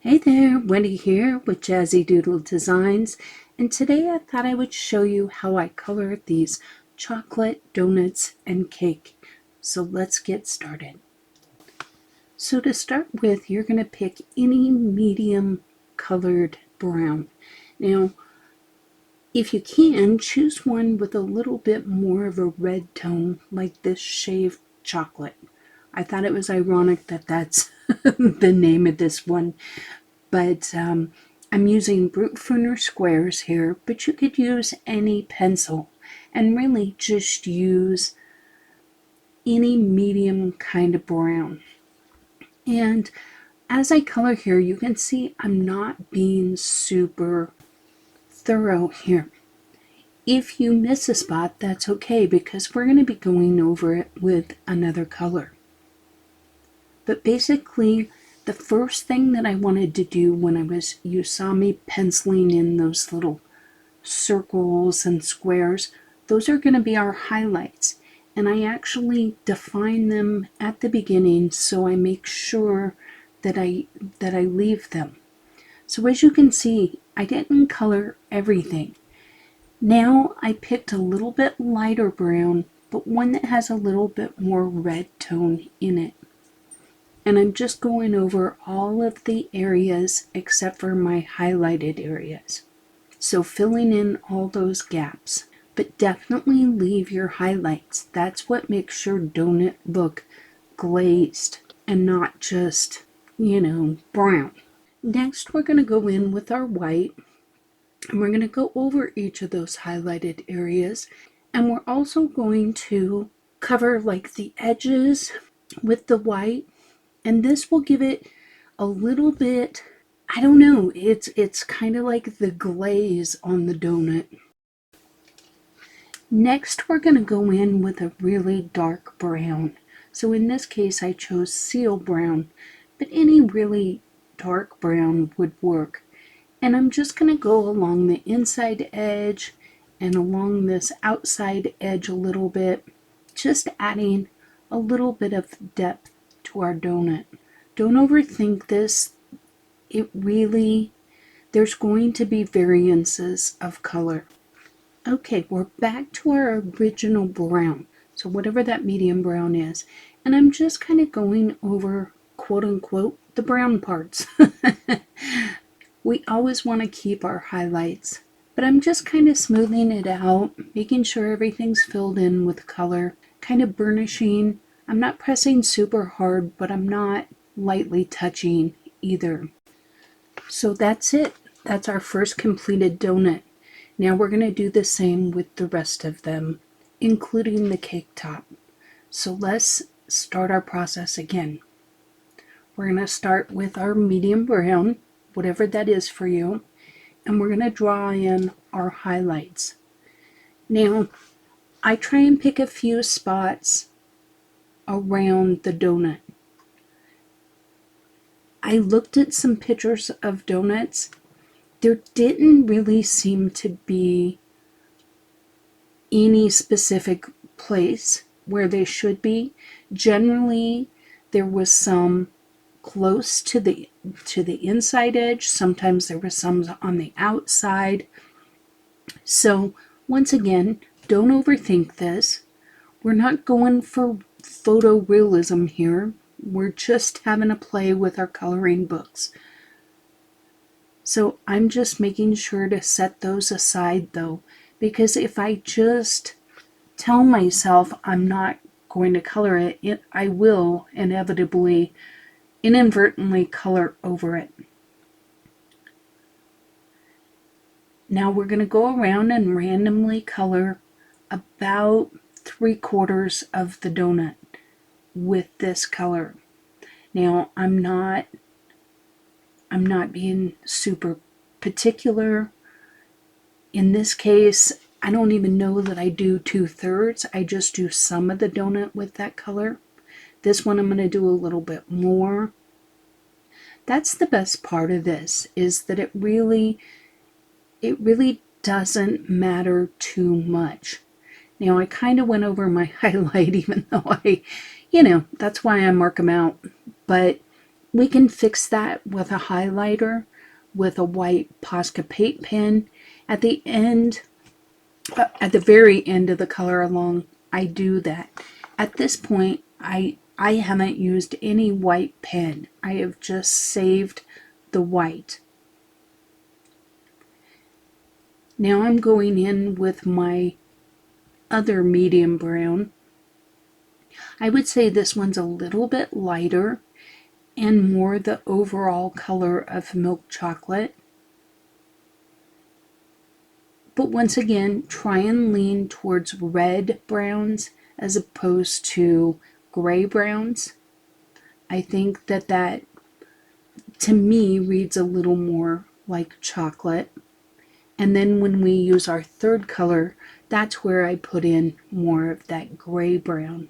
Hey there, Wendy here with Jazzydoodledesigns, and today I thought I would show you how I color these chocolate donuts and cake. So let's get started. So to start with, you're going to pick any medium colored brown. Now, if you can, choose one with a little bit more of a red tone, like this shaved chocolate. I thought it was ironic that that's the name of this one. But I'm using brute Pruner squares here, but you could use any pencil and really just use any medium kind of brown. And as I color here, you can see I'm not being super thorough here. If you miss a spot, that's okay because we're going to be going over it with another color. But basically, the first thing that I wanted to do when you saw me penciling in those little circles and squares, those are going to be our highlights. And I actually define them at the beginning so I make sure that I leave them. So as you can see, I didn't color everything. Now I picked a little bit lighter brown, but one that has a little bit more red tone in it. And I'm just going over all of the areas except for my highlighted areas. So filling in all those gaps. But definitely leave your highlights. That's what makes your donut look glazed and not just, brown. Next, we're going to go in with our white. And we're going to go over each of those highlighted areas. And we're also going to cover like the edges with the white. And this will give it a little bit, I don't know, it's kind of like the glaze on the donut. Next, we're going to go in with a really dark brown. So in this case, I chose seal brown, but any really dark brown would work. And I'm just going to go along the inside edge and along this outside edge a little bit, just adding a little bit of depth to our donut. Don't overthink this. There's going to be variances of color. Okay, we're back to our original brown. So whatever that medium brown is. And I'm just kind of going over, quote unquote, the brown parts. We always want to keep our highlights. But I'm just kind of smoothing it out, making sure everything's filled in with color, kind of burnishing. I'm not pressing super hard, but I'm not lightly touching either. So that's it. That's our first completed donut. Now we're going to do the same with the rest of them, including the cake top. So let's start our process again. We're going to start with our medium brown, whatever that is for you, and we're going to draw in our highlights. Now, I try and pick a few spots around the donut. I looked at some pictures of donuts. There didn't really seem to be any specific place where they should be. Generally, there was some close to the inside edge. Sometimes there was some on the outside. So once again, don't overthink this. We're not going for photorealism here. We're just having a play with our coloring books. So I'm just making sure to set those aside though, because if I just tell myself I'm not going to color it, I will inevitably, inadvertently color over it. Now we're going to go around and randomly color about 3/4 of the donut with this color. Now I'm not being super particular. In this case, I don't even know that I do 2/3. I just do some of the donut with that color. This one I'm going to do a little bit more. That's the best part of this, is that it really doesn't matter too much. Now I kind of went over my highlight, even though that's why I mark them out. But We can fix that with a highlighter, with a white Posca paint pen. At the end, at the very end of the color along, I do that. At this point, I haven't used any white pen. I have just saved the white. Now I'm going in with my other medium brown. I would say this one's a little bit lighter and more the overall color of milk chocolate. But once again, try and lean towards red browns as opposed to gray browns. I think that to me reads a little more like chocolate. And then when we use our third color, that's where I put in more of that gray brown,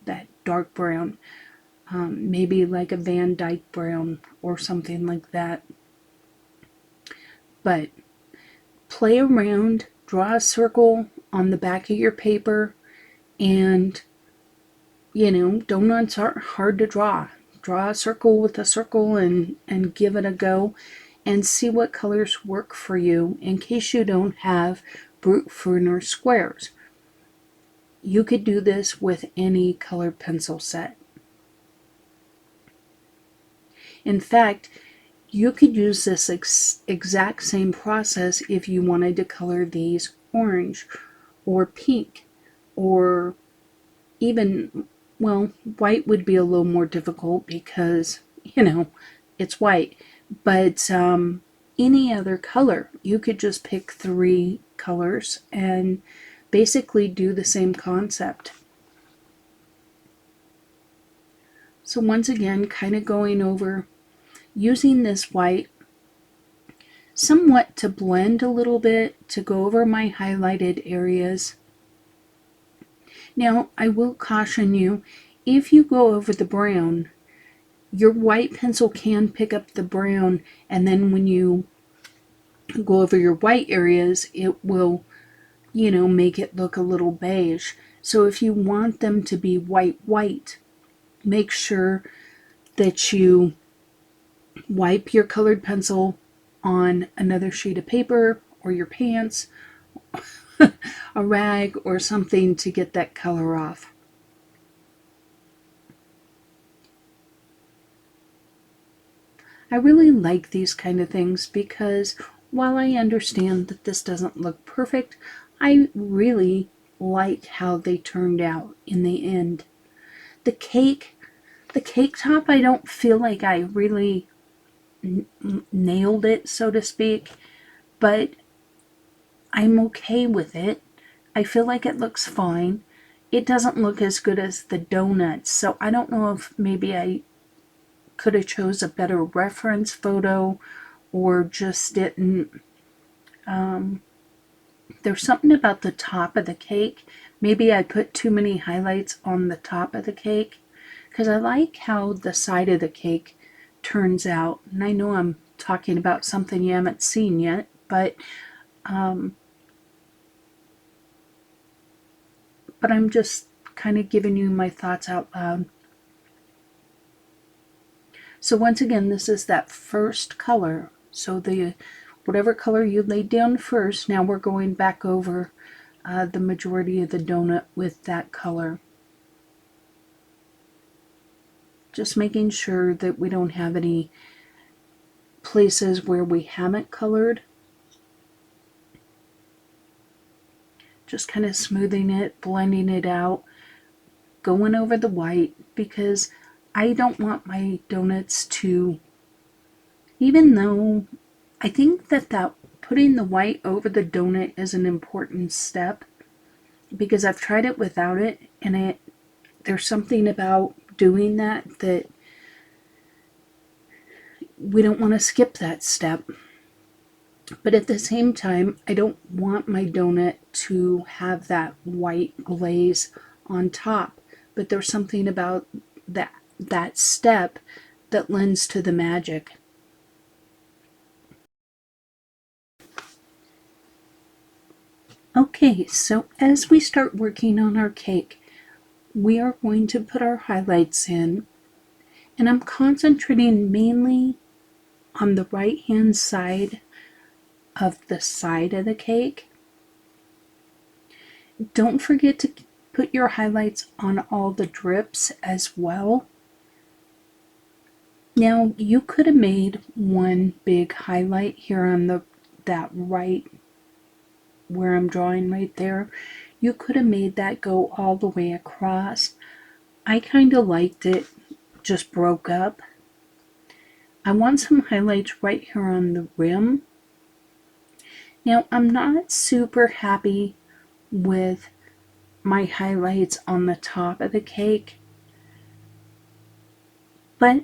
that dark brown, maybe like a Van Dyke brown or something like that. But play around, draw a circle on the back of your paper, and donuts aren't hard to draw. Draw a circle with a circle and give it a go and see what colors work for you in case you don't have brute Forner squares. You could do this with any colored pencil set. In fact, you could use this exact same process if you wanted to color these orange or pink or even, well, white would be a little more difficult because, it's white. But any other color, you could just pick 3 colors and basically do the same concept. So once again, kind of going over, using this white somewhat to blend a little bit, to go over my highlighted areas. Now, I will caution you, if you go over the brown, your white pencil can pick up the brown, and then when you go over your white areas, it will, make it look a little beige. So if you want them to be white, make sure that you wipe your colored pencil on another sheet of paper or your pants, a rag or something to get that color off. I really like these kind of things because while I understand that this doesn't look perfect, I really like how they turned out in the end. The cake top, I don't feel like I really nailed it, so to speak, but I'm okay with it. I feel like it looks fine. It doesn't look as good as the donuts, so I don't know if maybe I could have chose a better reference photo or just didn't. There's something about the top of the cake. Maybe I put too many highlights on the top of the cake because I like how the side of the cake turns out. And I know I'm talking about something you haven't seen yet, but I'm just kind of giving you my thoughts out loud. So once again, this is that first color. So whatever color you laid down first, now we're going back over the majority of the donut with that color. Just making sure that we don't have any places where we haven't colored. Just kind of smoothing it, blending it out, going over the white because I don't want my donuts to, even though I think that putting the white over the donut is an important step because I've tried it without it, and there's something about doing that we don't want to skip that step. But at the same time, I don't want my donut to have that white glaze on top. But there's something about that step that lends to the magic. Okay, so as we start working on our cake, we are going to put our highlights in. And I'm concentrating mainly on the right hand side of the cake. Don't forget to put your highlights on all the drips as well. Now you could have made one big highlight here on that right where I'm drawing right there. You could have made that go all the way across. I kind of liked it just broke up. I want some highlights right here on the rim. Now I'm not super happy with my highlights on the top of the cake, but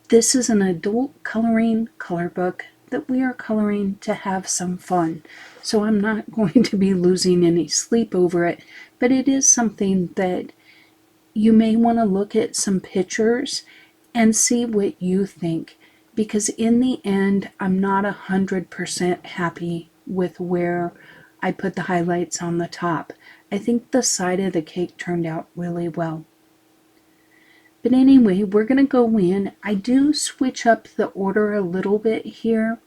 this is an adult coloring color book that we are coloring to have some fun, so I'm not going to be losing any sleep over it, but it is something that you may want to look at some pictures and see what you think, because in the end I'm not 100% happy with where I put the highlights on the top. I think the side of the cake turned out really well. But anyway, we're going to go in. I do switch up the order a little bit here.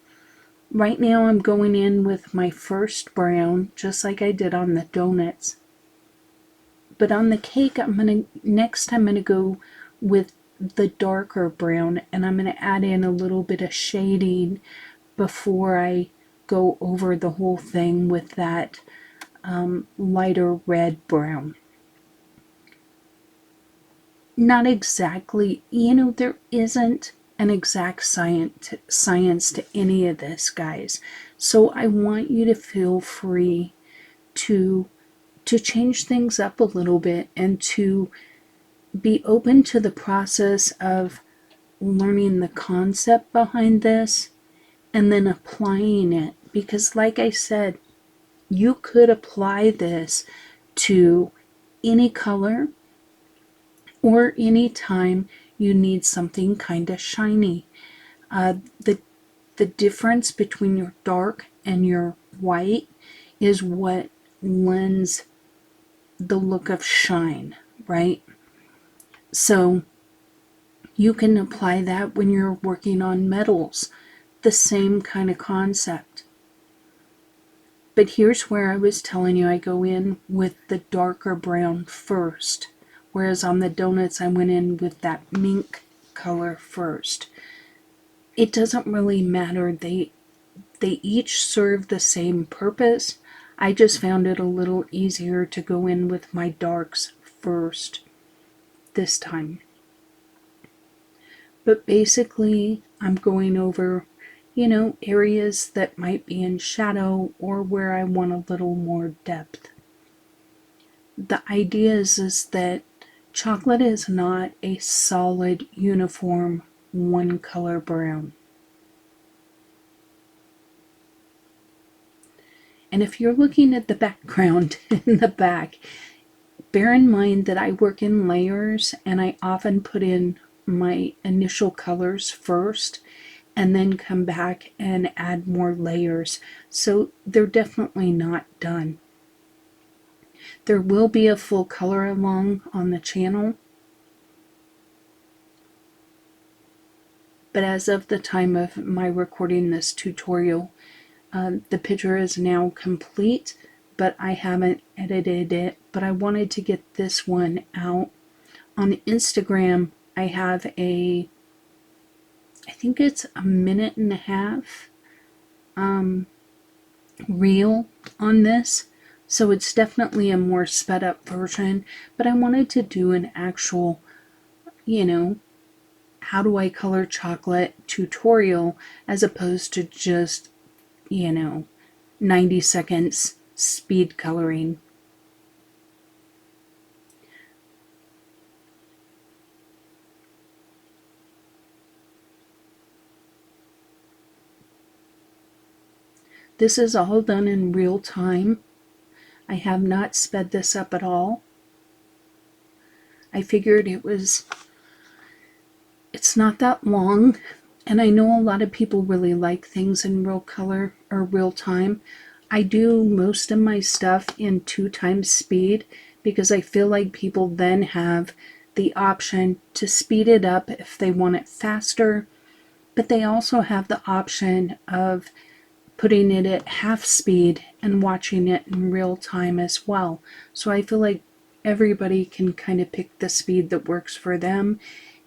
Right now I'm going in with my first brown, just like I did on the donuts. But on the cake, next I'm going to go with the darker brown, and I'm going to add in a little bit of shading before I go over the whole thing with that lighter red brown. Not exactly, there isn't an exact science to any of this, guys. So I want you to feel free to change things up a little bit and to be open to the process of learning the concept behind this and then applying it. Because like I said, you could apply this to any color or any time you need something kind of shiny. The difference between your dark and your white is what lends the look of shine, right? So you can apply that when you're working on metals, the same kind of concept. But here's where I was telling you I go in with the darker brown first, whereas on the donuts I went in with that mink color first. It doesn't really matter. They each serve the same purpose. I just found it a little easier to go in with my darks first this time. But basically, I'm going over, areas that might be in shadow or where I want a little more depth. The idea is that chocolate is not a solid, uniform, one color brown. And if you're looking at the background in the back, bear in mind that I work in layers and I often put in my initial colors first and then come back and add more layers. So they're definitely not done. There will be a full color along on the channel, but as of the time of my recording this tutorial, the picture is now complete, but I haven't edited it. But I wanted to get this one out. On Instagram, I have I think it's a 1.5 minute reel on this. So it's definitely a more sped up version, but I wanted to do an actual, how do I color chocolate tutorial as opposed to just, 90 seconds speed coloring. This is all done in real time. I have not sped this up at all. I figured it's not that long, and I know a lot of people really like things in real color or real time. I do most of my stuff in 2 times speed because I feel like people then have the option to speed it up if they want it faster, but they also have the option of putting it at half speed and watching it in real time as well. So I feel like everybody can kind of pick the speed that works for them,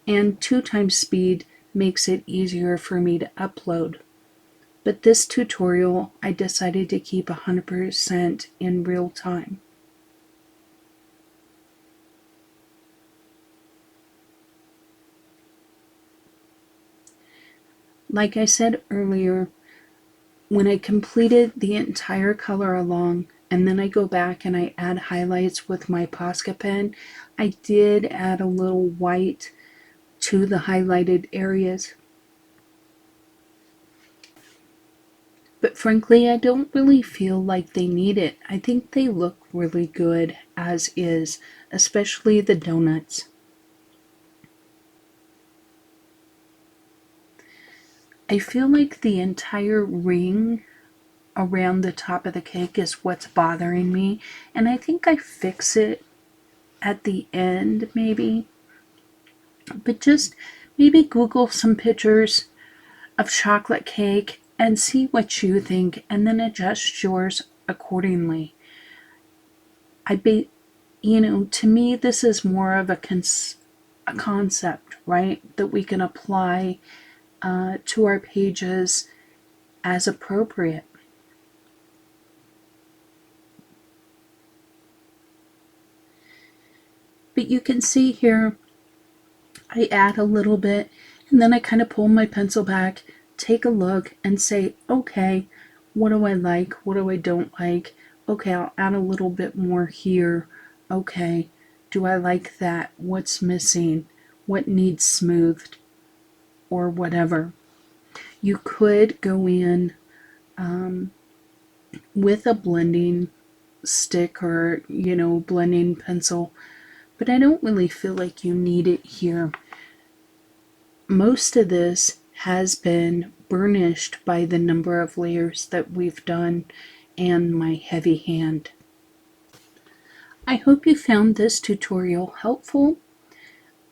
and 2x speed makes it easier for me to upload. But this tutorial I decided to keep 100% in real time. Like I said earlier, when I completed the entire color along, and then I go back and I add highlights with my Posca pen, I did add a little white to the highlighted areas. But frankly, I don't really feel like they need it. I think they look really good as is, especially the donuts. I feel like the entire ring around the top of the cake is what's bothering me, and I think I fix it at the end maybe. But just maybe Google some pictures of chocolate cake and see what you think, and then adjust yours accordingly. To me, this is more of a concept, right, that we can apply to our pages as appropriate. But you can see here, I add a little bit, and then I kind of pull my pencil back, take a look, and say, okay, what do I like? What do I don't like? Okay, I'll add a little bit more here. Okay, do I like that? What's missing? What needs smoothed? Or whatever. You could go in with a blending stick or, blending pencil, but I don't really feel like you need it here. Most of this has been burnished by the number of layers that we've done and my heavy hand. I hope you found this tutorial helpful.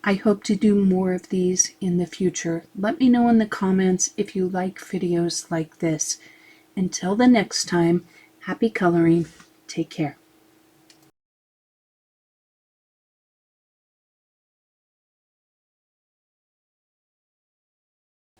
I hope to do more of these in the future. Let me know in the comments if you like videos like this. Until the next time, happy coloring. Take care.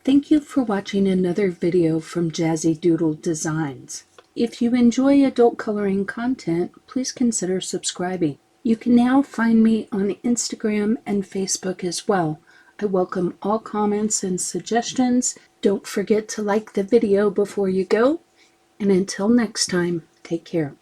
Thank you for watching another video from Jazzydoodledesigns. If you enjoy adult coloring content, please consider subscribing. You can now find me on Instagram and Facebook as well. I welcome all comments and suggestions. Don't forget to like the video before you go. And until next time, take care.